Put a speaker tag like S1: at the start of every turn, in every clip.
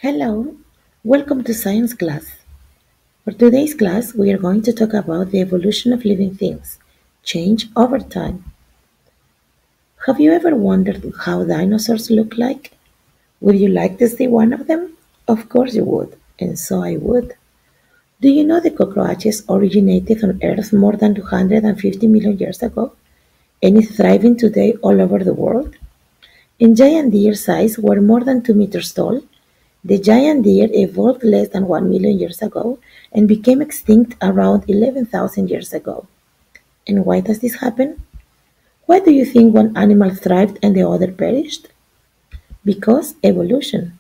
S1: Hello, welcome to science class. For today's class, we are going to talk about the evolution of living things, change over time. Have you ever wondered how dinosaurs look like? Would you like to see one of them? Of course you would, and so I would. Do you know the cockroaches originated on Earth more than 250 million years ago and is thriving today all over the world? In giant deer size were more than 2 meters tall. The giant deer evolved less than 1 million years ago and became extinct around 11,000 years ago. And why does this happen? Why do you think one animal thrived and the other perished? Because evolution.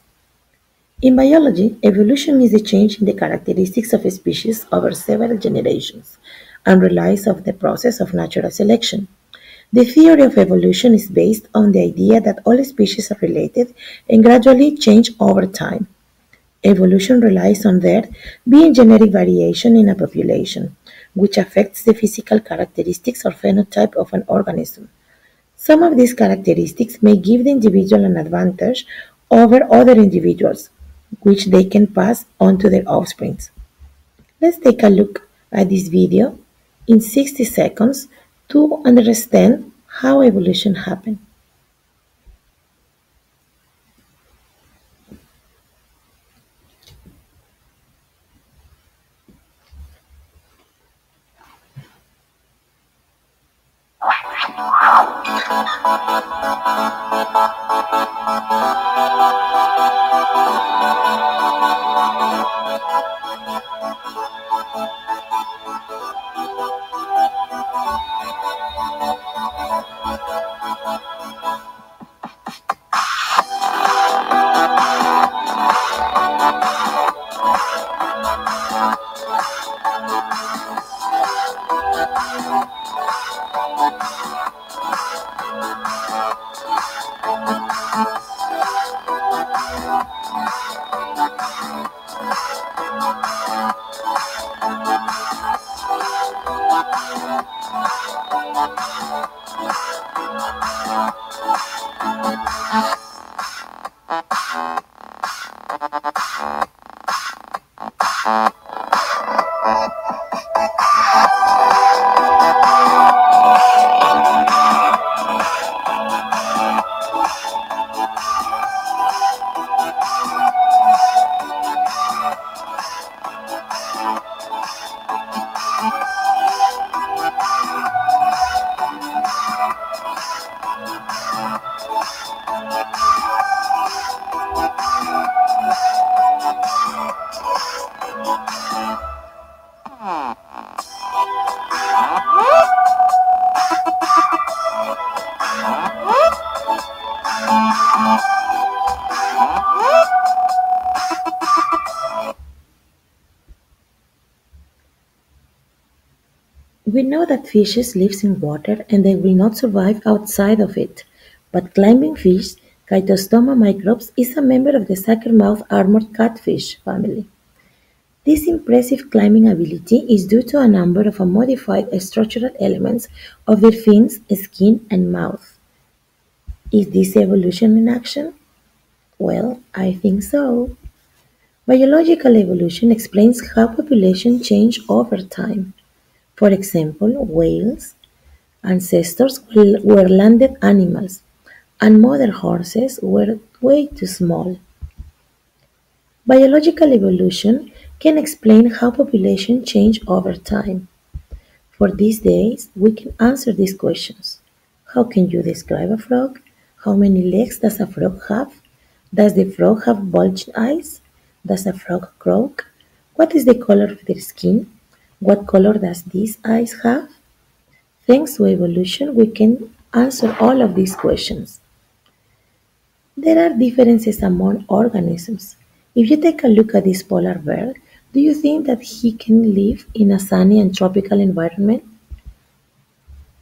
S1: In biology, evolution is the change in the characteristics of a species over several generations and relies on the process of natural selection. The theory of evolution is based on the idea that all species are related and gradually change over time. Evolution relies on there being genetic variation in a population, which affects the physical characteristics or phenotype of an organism. Some of these characteristics may give the individual an advantage over other individuals, which they can pass on to their offspring. Let's take a look at this video in 60 seconds to understand how evolution happened. We know that fishes live in water and they will not survive outside of it, but climbing fish, Chaetostoma microbes, is a member of the sucker-mouth armored catfish family. This impressive climbing ability is due to a number of modified structural elements of their fins, skin, and mouth. Is this evolution in action? Well, I think so. Biological evolution explains how population change over time. For example, whales' ancestors were landed animals, and mother horses were way too small. Biological evolution can explain how population change over time. For these days, we can answer these questions. How can you describe a frog? How many legs does a frog have? Does the frog have bulged eyes? Does a frog croak? What is the color of their skin? What color does these eyes have? Thanks to evolution, we can answer all of these questions. There are differences among organisms. If you take a look at this polar bear, do you think that he can live in a sunny and tropical environment?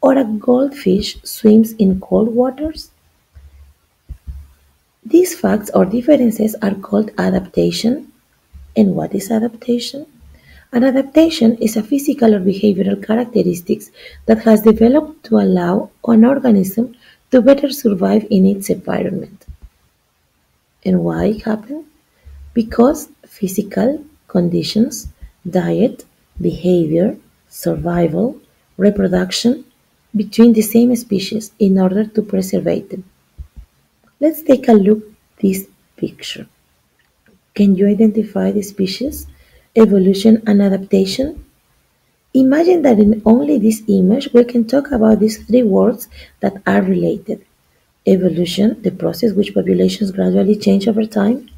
S1: Or a goldfish swims in cold waters? These facts or differences are called adaptation. And what is adaptation? An adaptation is a physical or behavioral characteristics that has developed to allow an organism to better survive in its environment. And why it happened? Because physical conditions, diet, behavior, survival, reproduction between the same species in order to preserve them. Let's take a look at this picture. Can you identify the species, evolution and adaptation? Imagine that in only this image we can talk about these three words that are related. Evolution, the process which populations gradually change over time.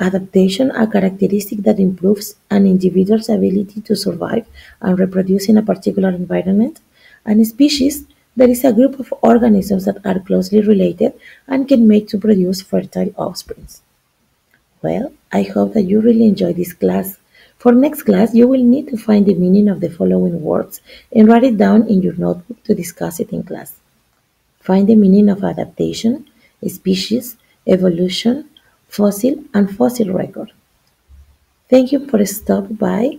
S1: Adaptation, a characteristic that improves an individual's ability to survive and reproduce in a particular environment. And species, that is a group of organisms that are closely related and can mate to produce fertile offspring. Well, I hope that you really enjoy this class. For next class, you will need to find the meaning of the following words and write it down in your notebook to discuss it in class. Find the meaning of adaptation, species, evolution, fossil, and fossil record. Thank you for stopping by